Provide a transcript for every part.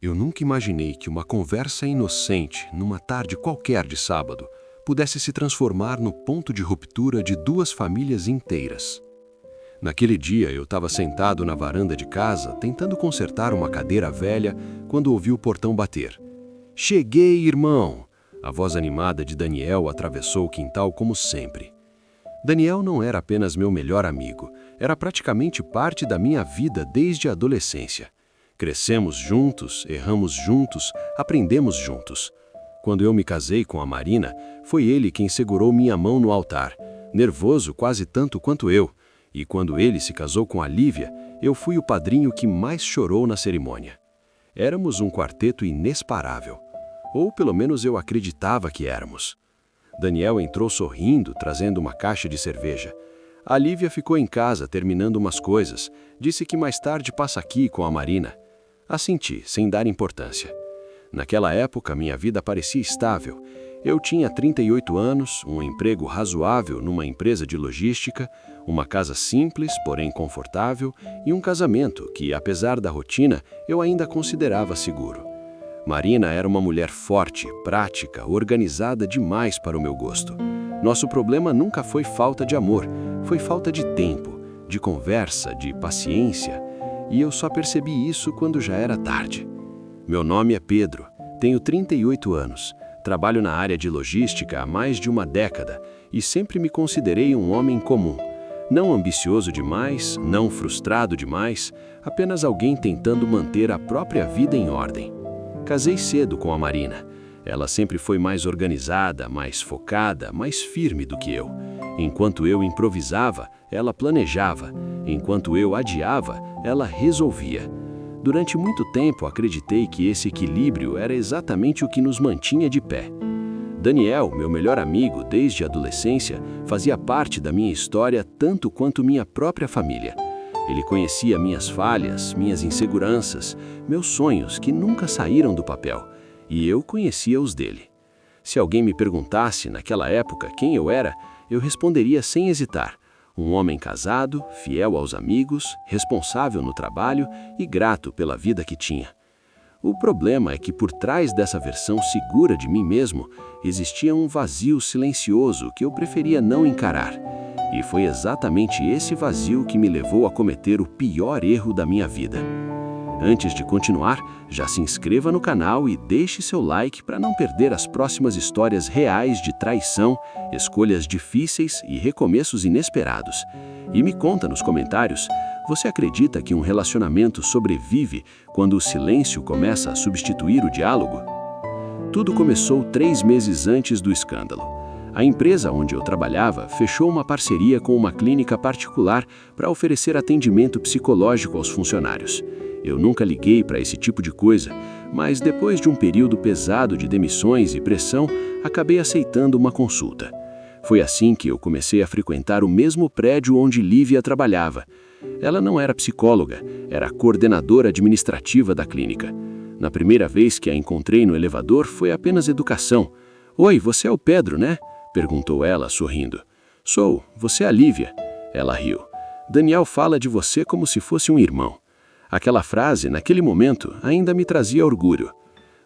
Eu nunca imaginei que uma conversa inocente, numa tarde qualquer de sábado, pudesse se transformar no ponto de ruptura de duas famílias inteiras. Naquele dia, eu estava sentado na varanda de casa, tentando consertar uma cadeira velha, quando ouvi o portão bater. "Cheguei, irmão!" A voz animada de Daniel atravessou o quintal como sempre. Daniel não era apenas meu melhor amigo, era praticamente parte da minha vida desde a adolescência. Crescemos juntos, erramos juntos, aprendemos juntos. Quando eu me casei com a Marina, foi ele quem segurou minha mão no altar, nervoso quase tanto quanto eu. E quando ele se casou com a Lívia, eu fui o padrinho que mais chorou na cerimônia. Éramos um quarteto inexparável. Ou pelo menos eu acreditava que éramos. Daniel entrou sorrindo, trazendo uma caixa de cerveja. A Lívia ficou em casa terminando umas coisas. Disse que mais tarde passa aqui com a Marina. Assenti, sem dar importância. Naquela época, minha vida parecia estável. Eu tinha 38 anos, um emprego razoável numa empresa de logística, uma casa simples, porém confortável, e um casamento que, apesar da rotina, eu ainda considerava seguro. Marina era uma mulher forte, prática, organizada demais para o meu gosto. Nosso problema nunca foi falta de amor, foi falta de tempo, de conversa, de paciência, e eu só percebi isso quando já era tarde. Meu nome é Pedro, tenho 38 anos, trabalho na área de logística há mais de uma década e sempre me considerei um homem comum. Não ambicioso demais, não frustrado demais, apenas alguém tentando manter a própria vida em ordem. Casei cedo com a Marina. Ela sempre foi mais organizada, mais focada, mais firme do que eu. Enquanto eu improvisava, ela planejava. Enquanto eu adiava, ela resolvia. Durante muito tempo acreditei que esse equilíbrio era exatamente o que nos mantinha de pé. Daniel, meu melhor amigo desde a adolescência, fazia parte da minha história tanto quanto minha própria família. Ele conhecia minhas falhas, minhas inseguranças, meus sonhos que nunca saíram do papel, e eu conhecia os dele. Se alguém me perguntasse naquela época quem eu era, eu responderia sem hesitar: um homem casado, fiel aos amigos, responsável no trabalho e grato pela vida que tinha. O problema é que por trás dessa versão segura de mim mesmo, existia um vazio silencioso que eu preferia não encarar. E foi exatamente esse vazio que me levou a cometer o pior erro da minha vida. Antes de continuar, já se inscreva no canal e deixe seu like para não perder as próximas histórias reais de traição, escolhas difíceis e recomeços inesperados. E me conta nos comentários, você acredita que um relacionamento sobrevive quando o silêncio começa a substituir o diálogo? Tudo começou 3 meses antes do escândalo. A empresa onde eu trabalhava fechou uma parceria com uma clínica particular para oferecer atendimento psicológico aos funcionários. Eu nunca liguei para esse tipo de coisa, mas depois de um período pesado de demissões e pressão, acabei aceitando uma consulta. Foi assim que eu comecei a frequentar o mesmo prédio onde Lívia trabalhava. Ela não era psicóloga, era coordenadora administrativa da clínica. Na primeira vez que a encontrei no elevador, foi apenas educação. "Oi, você é o Pedro, né?" perguntou ela, sorrindo. "Sou, você é a Lívia." Ela riu. "Daniel fala de você como se fosse um irmão." Aquela frase, naquele momento, ainda me trazia orgulho.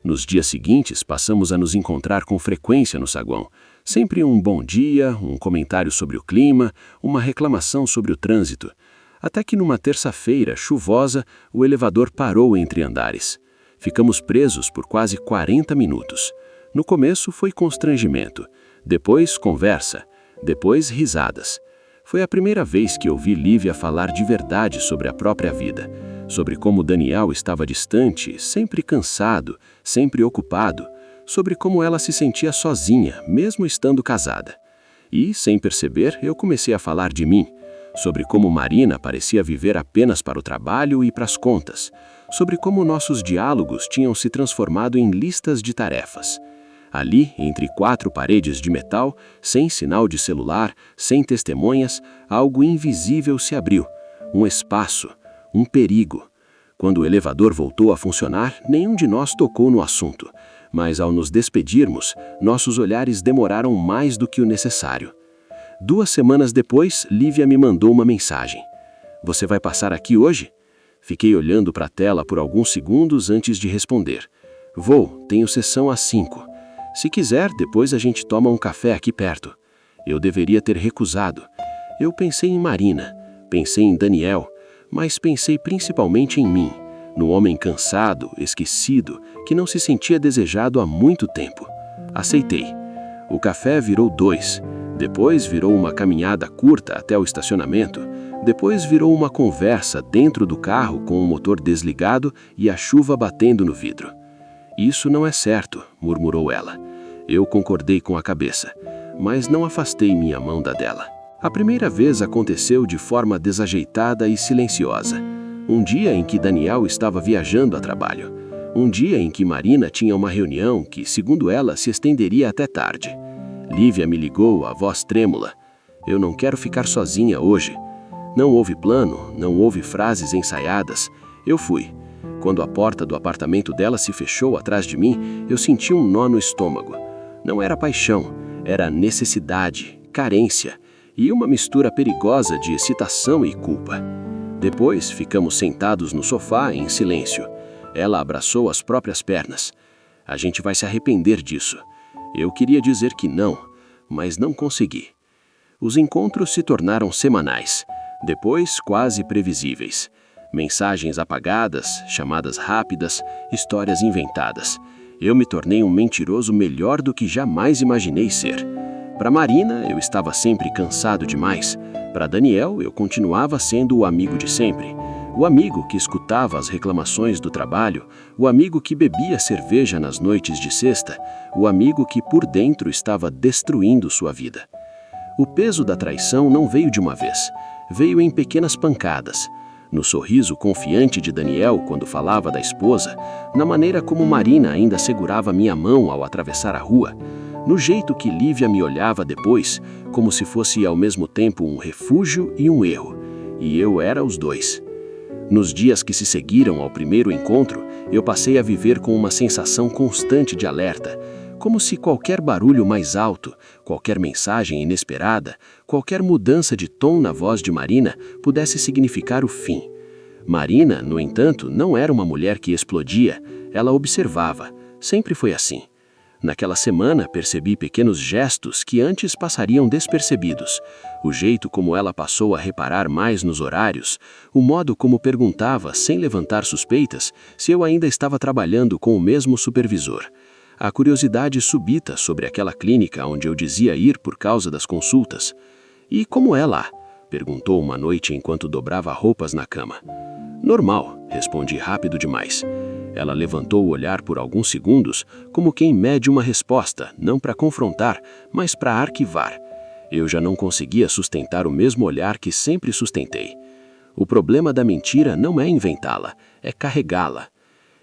Nos dias seguintes, passamos a nos encontrar com frequência no saguão. Sempre um bom dia, um comentário sobre o clima, uma reclamação sobre o trânsito. Até que numa terça-feira chuvosa, o elevador parou entre andares. Ficamos presos por quase 40 minutos. No começo foi constrangimento, depois conversa, depois risadas. Foi a primeira vez que ouvi Lívia falar de verdade sobre a própria vida, sobre como Daniel estava distante, sempre cansado, sempre ocupado, sobre como ela se sentia sozinha, mesmo estando casada. E, sem perceber, eu comecei a falar de mim, sobre como Marina parecia viver apenas para o trabalho e para as contas, sobre como nossos diálogos tinham se transformado em listas de tarefas. Ali, entre 4 paredes de metal, sem sinal de celular, sem testemunhas, algo invisível se abriu. Um espaço, um perigo. Quando o elevador voltou a funcionar, nenhum de nós tocou no assunto, mas ao nos despedirmos, nossos olhares demoraram mais do que o necessário. 2 semanas depois, Lívia me mandou uma mensagem. "Você vai passar aqui hoje?" Fiquei olhando para a tela por alguns segundos antes de responder. Vou, tenho sessão às 5. Se quiser, depois a gente toma um café aqui perto. Eu deveria ter recusado. Eu pensei em Marina, pensei em Daniel, mas pensei principalmente em mim, no homem cansado, esquecido, que não se sentia desejado há muito tempo. Aceitei. O café virou 2, depois virou uma caminhada curta até o estacionamento, depois virou uma conversa dentro do carro com o motor desligado e a chuva batendo no vidro. Isso não é certo, murmurou ela. Eu concordei com a cabeça, mas não afastei minha mão da dela. A primeira vez aconteceu de forma desajeitada e silenciosa. Um dia em que Daniel estava viajando a trabalho. Um dia em que Marina tinha uma reunião que, segundo ela, se estenderia até tarde. Lívia me ligou, a voz trêmula. Eu não quero ficar sozinha hoje. Não houve plano, não houve frases ensaiadas. Eu fui. Quando a porta do apartamento dela se fechou atrás de mim, eu senti um nó no estômago. Não era paixão, era necessidade, carência e uma mistura perigosa de excitação e culpa. Depois, ficamos sentados no sofá em silêncio. Ela abraçou as próprias pernas. A gente vai se arrepender disso. Eu queria dizer que não, mas não consegui. Os encontros se tornaram semanais, depois quase previsíveis. Mensagens apagadas, chamadas rápidas, histórias inventadas. Eu me tornei um mentiroso melhor do que jamais imaginei ser. Para Marina, eu estava sempre cansado demais. Para Daniel, eu continuava sendo o amigo de sempre. O amigo que escutava as reclamações do trabalho, o amigo que bebia cerveja nas noites de sexta, o amigo que por dentro estava destruindo sua vida. O peso da traição não veio de uma vez, veio em pequenas pancadas. No sorriso confiante de Daniel quando falava da esposa, na maneira como Marina ainda segurava minha mão ao atravessar a rua, no jeito que Lívia me olhava depois, como se fosse ao mesmo tempo um refúgio e um erro, e eu era os dois. Nos dias que se seguiram ao primeiro encontro, eu passei a viver com uma sensação constante de alerta, como se qualquer barulho mais alto, qualquer mensagem inesperada, qualquer mudança de tom na voz de Marina pudesse significar o fim. Marina, no entanto, não era uma mulher que explodia, ela observava, sempre foi assim. Naquela semana percebi pequenos gestos que antes passariam despercebidos, o jeito como ela passou a reparar mais nos horários, o modo como perguntava, sem levantar suspeitas, se eu ainda estava trabalhando com o mesmo supervisor. A curiosidade súbita sobre aquela clínica onde eu dizia ir por causa das consultas. E como é lá? Perguntou uma noite enquanto dobrava roupas na cama. Normal, respondi rápido demais. Ela levantou o olhar por alguns segundos, como quem mede uma resposta, não para confrontar, mas para arquivar. Eu já não conseguia sustentar o mesmo olhar que sempre sustentei. O problema da mentira não é inventá-la, é carregá-la.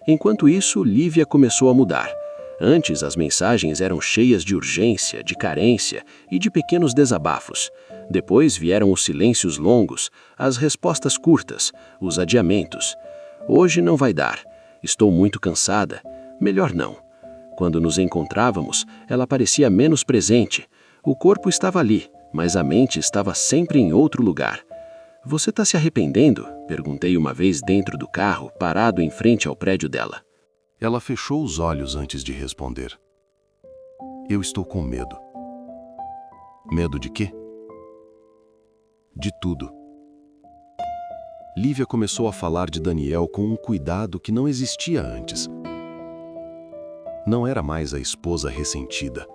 Enquanto isso, Lívia começou a mudar. Antes, as mensagens eram cheias de urgência, de carência e de pequenos desabafos. Depois vieram os silêncios longos, as respostas curtas, os adiamentos. Hoje não vai dar. Estou muito cansada. Melhor não. Quando nos encontrávamos, ela parecia menos presente. O corpo estava ali, mas a mente estava sempre em outro lugar. Você está se arrependendo? Perguntei uma vez dentro do carro, parado em frente ao prédio dela. Ela fechou os olhos antes de responder. Eu estou com medo. Medo de quê? De tudo. Lívia começou a falar de Daniel com um cuidado que não existia antes. Não era mais a esposa ressentida.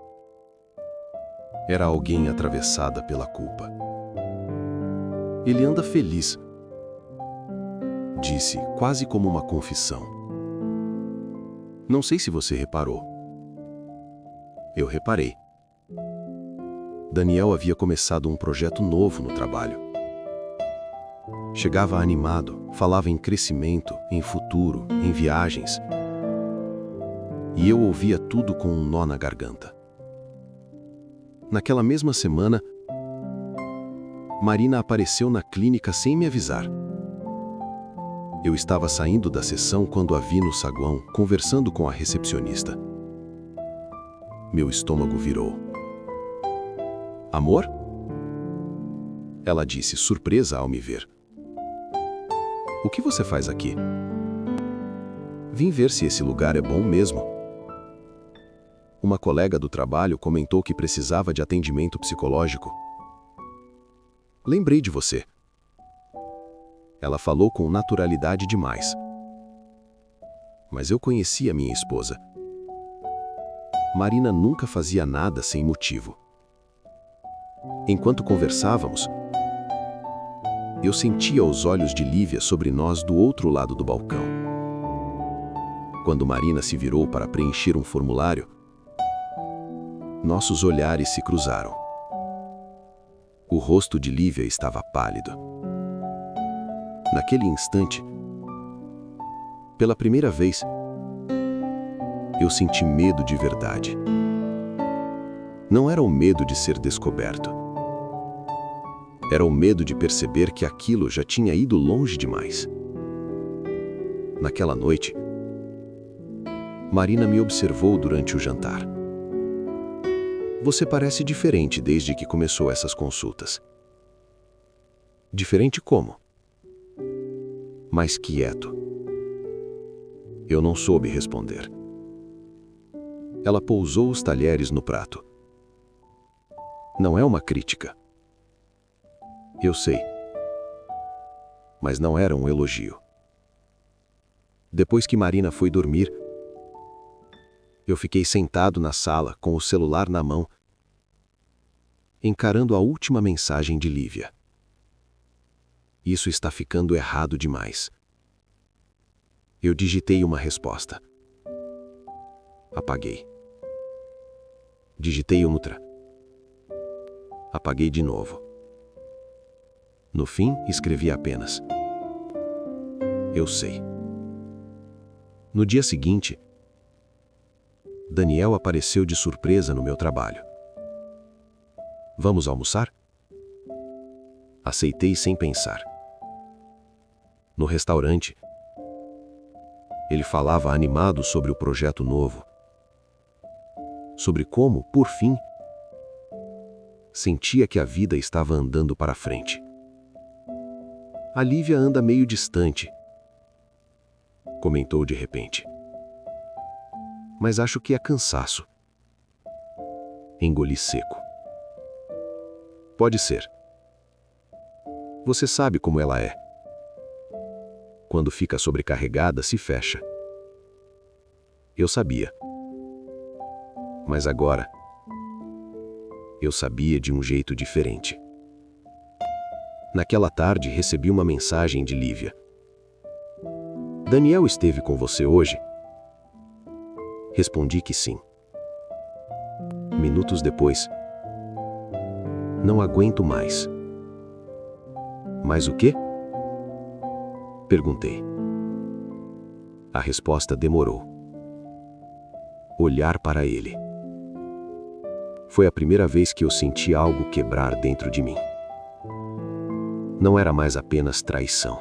Era alguém atravessada pela culpa. Ele anda feliz, disse, quase como uma confissão. Não sei se você reparou. Eu reparei. Daniel havia começado um projeto novo no trabalho. Chegava animado, falava em crescimento, em futuro, em viagens. E eu ouvia tudo com um nó na garganta. Naquela mesma semana, Marina apareceu na clínica sem me avisar. Eu estava saindo da sessão quando a vi no saguão, conversando com a recepcionista. Meu estômago virou. Amor? Ela disse, surpresa ao me ver. O que você faz aqui? Vim ver se esse lugar é bom mesmo. Uma colega do trabalho comentou que precisava de atendimento psicológico. Lembrei de você. Ela falou com naturalidade demais. Mas eu conhecia minha esposa. Marina nunca fazia nada sem motivo. Enquanto conversávamos, eu sentia os olhos de Lívia sobre nós do outro lado do balcão. Quando Marina se virou para preencher um formulário, nossos olhares se cruzaram. O rosto de Lívia estava pálido. Naquele instante, pela primeira vez, eu senti medo de verdade. Não era o medo de ser descoberto. Era o medo de perceber que aquilo já tinha ido longe demais. Naquela noite, Marina me observou durante o jantar. Você parece diferente desde que começou essas consultas. Diferente como? Mais quieto. Eu não soube responder. Ela pousou os talheres no prato. Não é uma crítica. Eu sei. Mas não era um elogio. Depois que Marina foi dormir, eu fiquei sentado na sala com o celular na mão, encarando a última mensagem de Lívia. Isso está ficando errado demais. Eu digitei uma resposta. Apaguei. Digitei outra. Apaguei de novo. No fim, escrevi apenas: eu sei. No dia seguinte, Daniel apareceu de surpresa no meu trabalho. Vamos almoçar? Aceitei sem pensar. No restaurante, ele falava animado sobre o projeto novo. Sobre como, por fim, sentia que a vida estava andando para frente. A Lívia anda meio distante, comentou de repente. Mas acho que é cansaço. Engoli seco. Pode ser. Você sabe como ela é. Quando fica sobrecarregada, se fecha. Eu sabia. Mas agora, eu sabia de um jeito diferente. Naquela tarde, recebi uma mensagem de Lívia. Daniel esteve com você hoje? Respondi que sim. Minutos depois, não aguento mais. Mais o quê? Perguntei. A resposta demorou. Olhar para ele. Foi a primeira vez que eu senti algo quebrar dentro de mim. Não era mais apenas traição.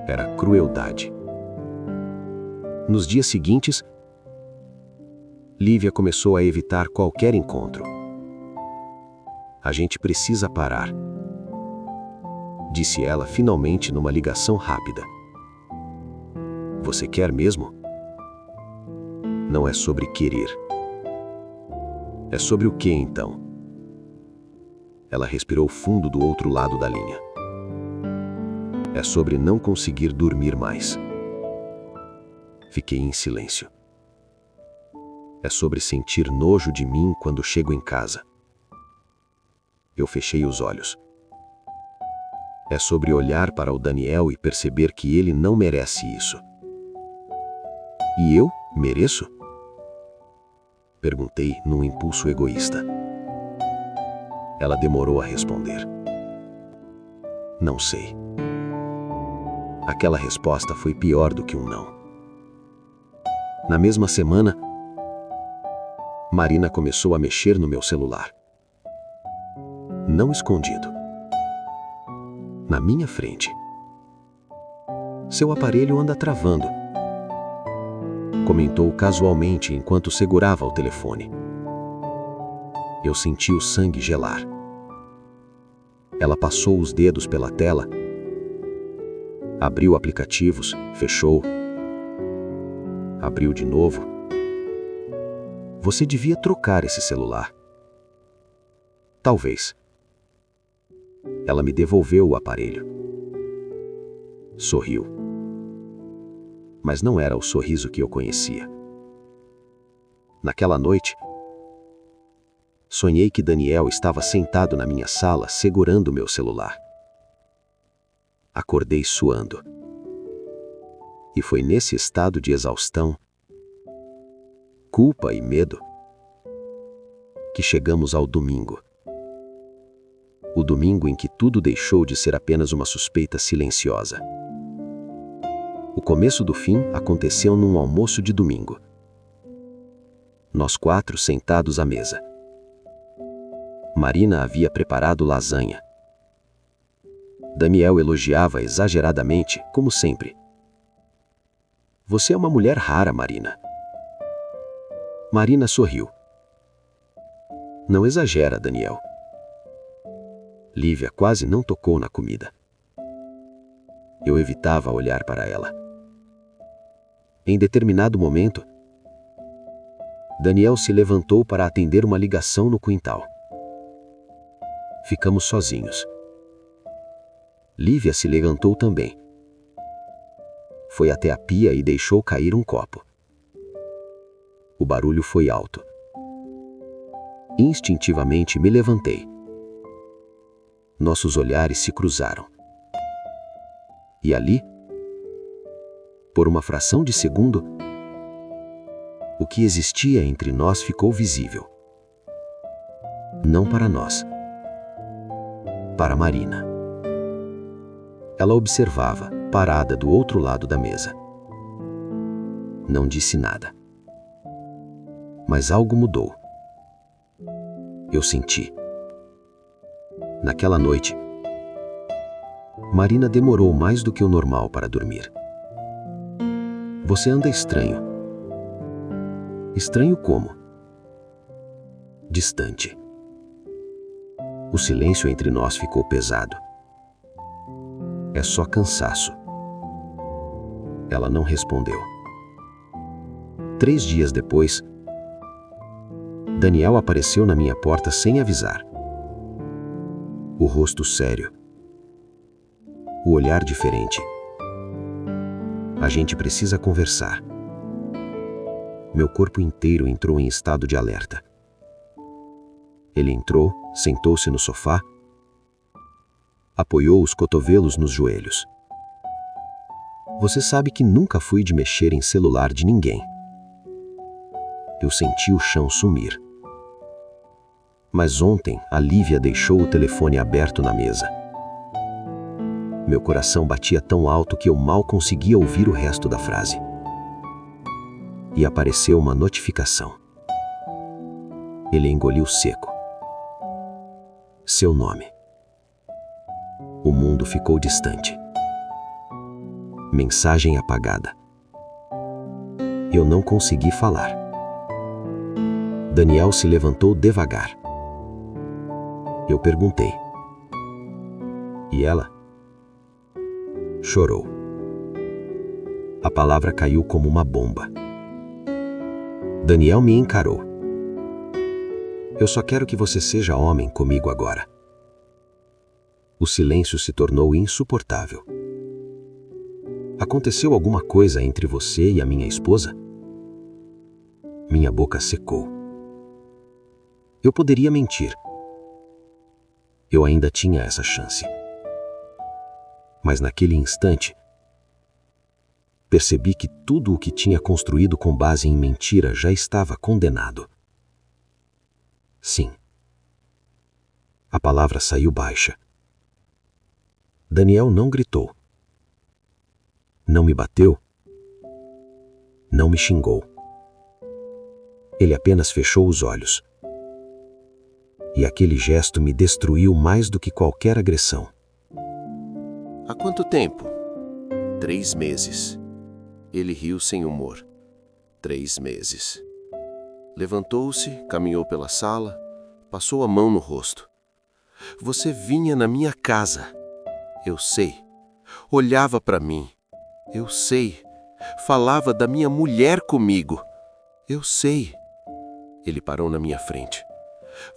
Era crueldade. Nos dias seguintes, Lívia começou a evitar qualquer encontro. A gente precisa parar, disse ela finalmente numa ligação rápida. Você quer mesmo? Não é sobre querer. É sobre o que então? Ela respirou fundo do outro lado da linha. É sobre não conseguir dormir mais. Fiquei em silêncio. É sobre sentir nojo de mim quando chego em casa. Eu fechei os olhos. É sobre olhar para o Daniel e perceber que ele não merece isso. E eu mereço? Perguntei num impulso egoísta. Ela demorou a responder. Não sei. Aquela resposta foi pior do que um não. Na mesma semana, Marina começou a mexer no meu celular. Não escondido. Na minha frente. Seu aparelho anda travando, comentou casualmente enquanto segurava o telefone. Eu senti o sangue gelar. Ela passou os dedos pela tela Abriu aplicativos, fechou. Abriu de novo. Você devia trocar esse celular. Talvez. Ela me devolveu o aparelho. Sorriu. Mas não era o sorriso que eu conhecia. Naquela noite, sonhei que Daniel estava sentado na minha sala segurando meu celular. Acordei suando. E foi nesse estado de exaustão, culpa e medo que chegamos ao domingo. O domingo em que tudo deixou de ser apenas uma suspeita silenciosa. O começo do fim aconteceu num almoço de domingo. Nós 4 sentados à mesa. Marina havia preparado lasanha. Daniel elogiava exageradamente, como sempre. Você é uma mulher rara, Marina. Marina sorriu. Não exagera, Daniel. Lívia quase não tocou na comida. Eu evitava olhar para ela. Em determinado momento, Daniel se levantou para atender uma ligação no quintal. Ficamos sozinhos. Lívia se levantou também. Foi até a pia e deixou cair um copo. O barulho foi alto. Instintivamente me levantei. Nossos olhares se cruzaram. E ali, por uma fração de segundo, o que existia entre nós ficou visível. Não para nós. Para Marina. Ela observava, parada do outro lado da mesa. Não disse nada. Mas algo mudou. Eu senti. Naquela noite, Marina demorou mais do que o normal para dormir. Você anda estranho. Estranho como? Distante. O silêncio entre nós ficou pesado. É só cansaço. Ela não respondeu. 3 dias depois, Daniel apareceu na minha porta sem avisar. O rosto sério. O olhar diferente. A gente precisa conversar. Meu corpo inteiro entrou em estado de alerta. Ele entrou, sentou-se no sofá, apoiou os cotovelos nos joelhos. Você sabe que nunca fui de mexer em celular de ninguém. Eu senti o chão sumir. Mas ontem a Lívia deixou o telefone aberto na mesa. Meu coração batia tão alto que eu mal conseguia ouvir o resto da frase. E apareceu uma notificação. Ele engoliu seco. Seu nome. O mundo ficou distante. Mensagem apagada. Eu não consegui falar. Daniel se levantou devagar. Eu perguntei. E ela? Chorou. A palavra caiu como uma bomba. Daniel me encarou. Eu só quero que você seja homem comigo agora. O silêncio se tornou insuportável. Aconteceu alguma coisa entre você e a minha esposa? Minha boca secou. Eu poderia mentir. Eu ainda tinha essa chance. Mas naquele instante, percebi que tudo o que tinha construído com base em mentira já estava condenado. Sim. A palavra saiu baixa. Daniel não gritou. Não me bateu. Não me xingou. Ele apenas fechou os olhos. E aquele gesto me destruiu mais do que qualquer agressão. Há quanto tempo? 3 meses. Ele riu sem humor. 3 meses. Levantou-se, caminhou pela sala, passou a mão no rosto. Você vinha na minha casa. Eu sei. Olhava para mim. Eu sei. Falava da minha mulher comigo. Eu sei. Ele parou na minha frente.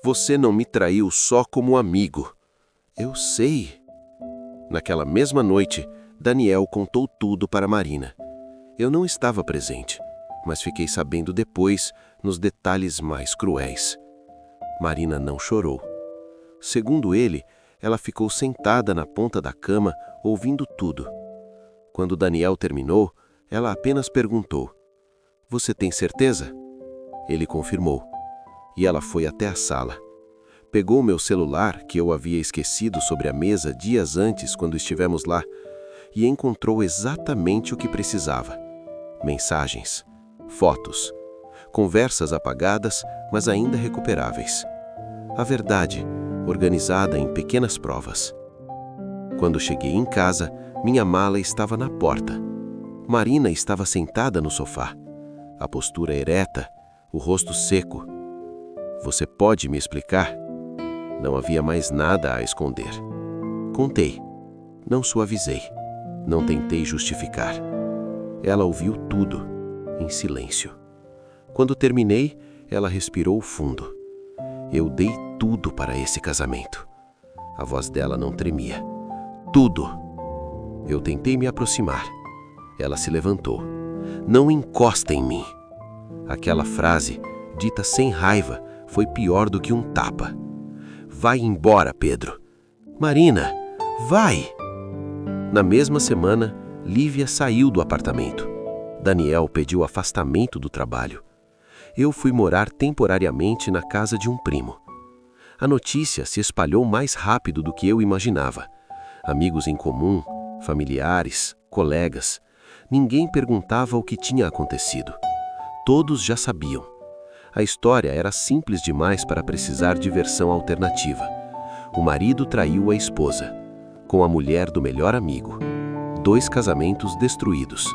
Você não me traiu só como amigo. Eu sei. Naquela mesma noite, Daniel contou tudo para Marina. Eu não estava presente, mas fiquei sabendo depois, nos detalhes mais cruéis. Marina não chorou. Segundo ele, ela ficou sentada na ponta da cama, ouvindo tudo. Quando Daniel terminou, ela apenas perguntou: "Você tem certeza?" Ele confirmou. E ela foi até a sala. Pegou meu celular, que eu havia esquecido sobre a mesa dias antes quando estivemos lá, e encontrou exatamente o que precisava. Mensagens, fotos, conversas apagadas, mas ainda recuperáveis. A verdade, organizada em pequenas provas. Quando cheguei em casa, minha mala estava na porta. Marina estava sentada no sofá, a postura ereta, o rosto seco. Você pode me explicar? Não havia mais nada a esconder. Contei. Não suavizei. Não tentei justificar. Ela ouviu tudo, em silêncio. Quando terminei, ela respirou fundo. Eu dei tudo para esse casamento. A voz dela não tremia. Tudo. Eu tentei me aproximar. Ela se levantou. Não encosta em mim. Aquela frase, dita sem raiva, foi pior do que um tapa. Vai embora, Pedro. Marina, vai! Na mesma semana, Lívia saiu do apartamento. Daniel pediu afastamento do trabalho. Eu fui morar temporariamente na casa de um primo. A notícia se espalhou mais rápido do que eu imaginava. Amigos em comum, familiares, colegas. Ninguém perguntava o que tinha acontecido. Todos já sabiam. A história era simples demais para precisar de versão alternativa. O marido traiu a esposa, com a mulher do melhor amigo. 2 casamentos destruídos,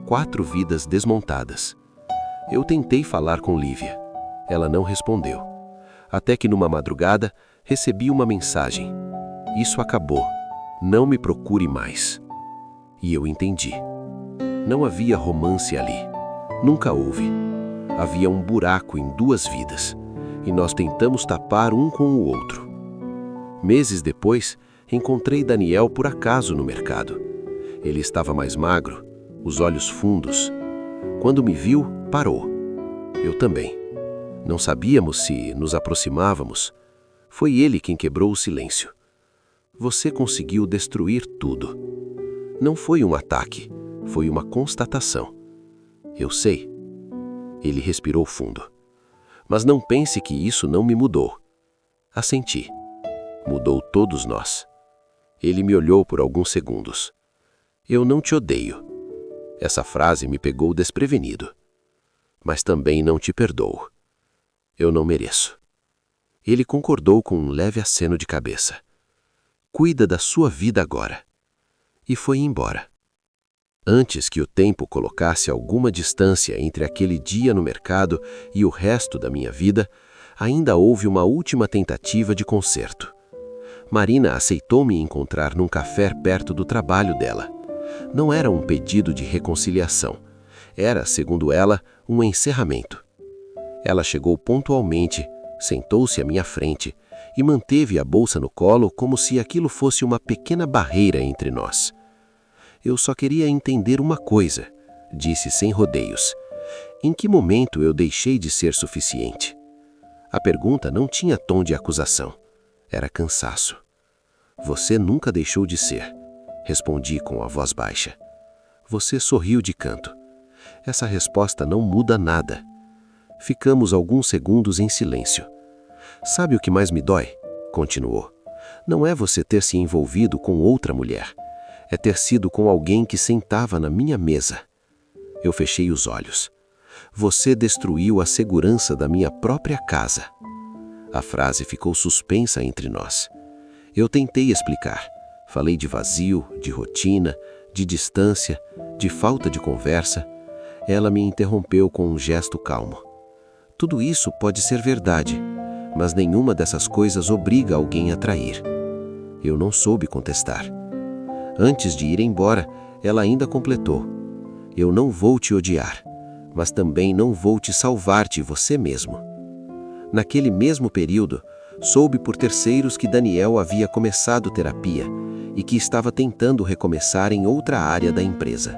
4 vidas desmontadas. Eu tentei falar com Lívia. Ela não respondeu. Até que numa madrugada, recebi uma mensagem. Isso acabou. Não me procure mais. E eu entendi. Não havia romance ali. Nunca houve. Havia um buraco em 2 vidas, e nós tentamos tapar um com o outro. Meses depois, encontrei Daniel por acaso no mercado. Ele estava mais magro, os olhos fundos. Quando me viu, parou. Eu também. Não sabíamos se nos aproximávamos. Foi ele quem quebrou o silêncio. Você conseguiu destruir tudo. Não foi um ataque, foi uma constatação. Eu sei. Ele respirou fundo. Mas não pense que isso não me mudou. Assenti. Mudou todos nós. Ele me olhou por alguns segundos. Eu não te odeio. Essa frase me pegou desprevenido. Mas também não te perdoo. Eu não mereço. Ele concordou com um leve aceno de cabeça. Cuida da sua vida agora. E foi embora. Antes que o tempo colocasse alguma distância entre aquele dia no mercado e o resto da minha vida, ainda houve uma última tentativa de conserto. Marina aceitou me encontrar num café perto do trabalho dela. Não era um pedido de reconciliação. Era, segundo ela, um encerramento. Ela chegou pontualmente, sentou-se à minha frente e manteve a bolsa no colo como se aquilo fosse uma pequena barreira entre nós. Eu só queria entender uma coisa, disse sem rodeios. Em que momento eu deixei de ser suficiente? A pergunta não tinha tom de acusação. Era cansaço. Você nunca deixou de ser, respondi com a voz baixa. Você sorriu de canto. Essa resposta não muda nada. Ficamos alguns segundos em silêncio. Sabe o que mais me dói? Continuou. Não é você ter se envolvido com outra mulher. É ter sido com alguém que sentava na minha mesa. Eu fechei os olhos. Você destruiu a segurança da minha própria casa. A frase ficou suspensa entre nós. Eu tentei explicar. Falei de vazio, de rotina, de distância, de falta de conversa. Ela me interrompeu com um gesto calmo. Tudo isso pode ser verdade, mas nenhuma dessas coisas obriga alguém a trair. Eu não soube contestar. Antes de ir embora, ela ainda completou: eu não vou te odiar, mas também não vou te salvar de você mesmo. Naquele mesmo período, soube por terceiros que Daniel havia começado terapia e que estava tentando recomeçar em outra área da empresa.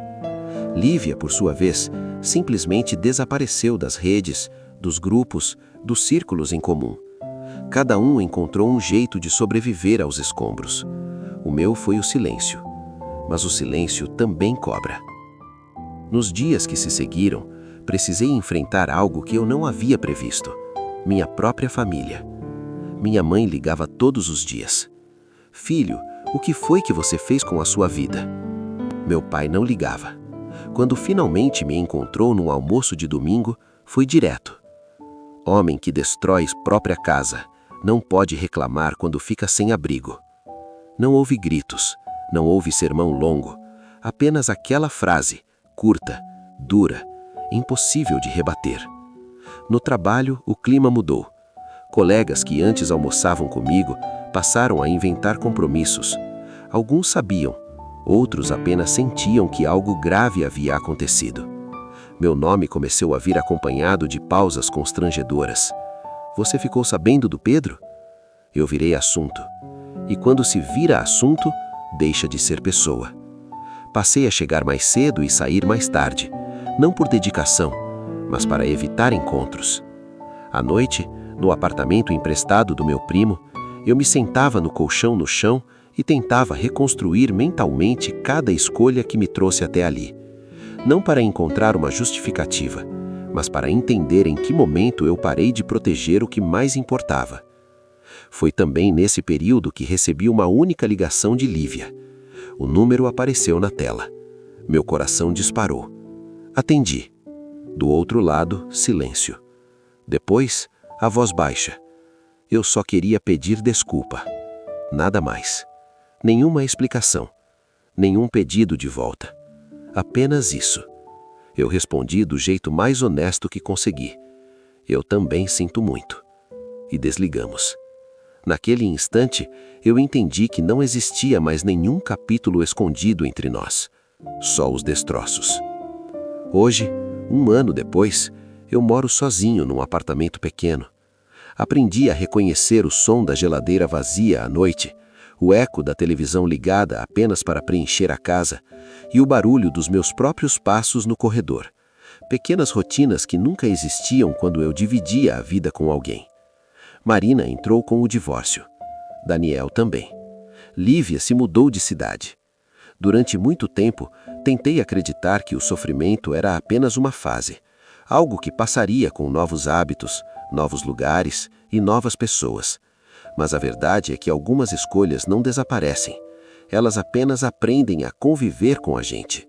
Lívia, por sua vez, simplesmente desapareceu das redes, dos grupos, dos círculos em comum. Cada um encontrou um jeito de sobreviver aos escombros. O meu foi o silêncio, mas o silêncio também cobra. Nos dias que se seguiram, precisei enfrentar algo que eu não havia previsto: minha própria família. Minha mãe ligava todos os dias: filho, o que foi que você fez com a sua vida? Meu pai não ligava. Quando finalmente me encontrou num almoço de domingo, foi direto: homem que destrói própria casa, não pode reclamar quando fica sem abrigo. Não houve gritos, não houve sermão longo, apenas aquela frase, curta, dura, impossível de rebater. No trabalho, o clima mudou. Colegas que antes almoçavam comigo passaram a inventar compromissos. Alguns sabiam, outros apenas sentiam que algo grave havia acontecido. Meu nome começou a vir acompanhado de pausas constrangedoras. Você ficou sabendo do Pedro? Eu virei assunto. E quando se vira assunto, deixa de ser pessoa. Passei a chegar mais cedo e sair mais tarde, não por dedicação, mas para evitar encontros. À noite, no apartamento emprestado do meu primo, eu me sentava no colchão no chão e tentava reconstruir mentalmente cada escolha que me trouxe até ali. Não para encontrar uma justificativa, mas para entender em que momento eu parei de proteger o que mais importava. Foi também nesse período que recebi uma única ligação de Lívia. O número apareceu na tela. Meu coração disparou. Atendi. Do outro lado, silêncio. Depois, a voz baixa. Eu só queria pedir desculpa. Nada mais. Nenhuma explicação. Nenhum pedido de volta. Apenas isso. Eu respondi do jeito mais honesto que consegui. Eu também sinto muito. E desligamos. Naquele instante, eu entendi que não existia mais nenhum capítulo escondido entre nós. Só os destroços. Hoje, 1 ano depois, eu moro sozinho num apartamento pequeno. Aprendi a reconhecer o som da geladeira vazia à noite, o eco da televisão ligada apenas para preencher a casa e o barulho dos meus próprios passos no corredor. Pequenas rotinas que nunca existiam quando eu dividia a vida com alguém. Marina entrou com o divórcio. Daniel também. Lívia se mudou de cidade. Durante muito tempo, tentei acreditar que o sofrimento era apenas uma fase, algo que passaria com novos hábitos, novos lugares e novas pessoas. Mas a verdade é que algumas escolhas não desaparecem. Elas apenas aprendem a conviver com a gente.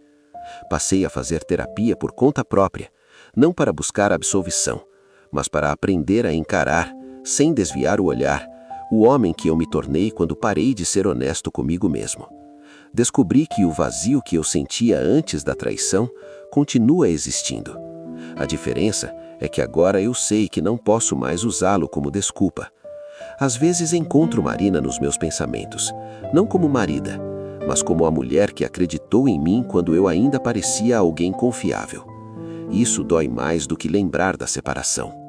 Passei a fazer terapia por conta própria, não para buscar absolvição, mas para aprender a encarar, sem desviar o olhar, o homem que eu me tornei quando parei de ser honesto comigo mesmo. Descobri que o vazio que eu sentia antes da traição continua existindo. A diferença é que agora eu sei que não posso mais usá-lo como desculpa. Às vezes encontro Marina nos meus pensamentos, não como marida, mas como a mulher que acreditou em mim quando eu ainda parecia alguém confiável. Isso dói mais do que lembrar da separação.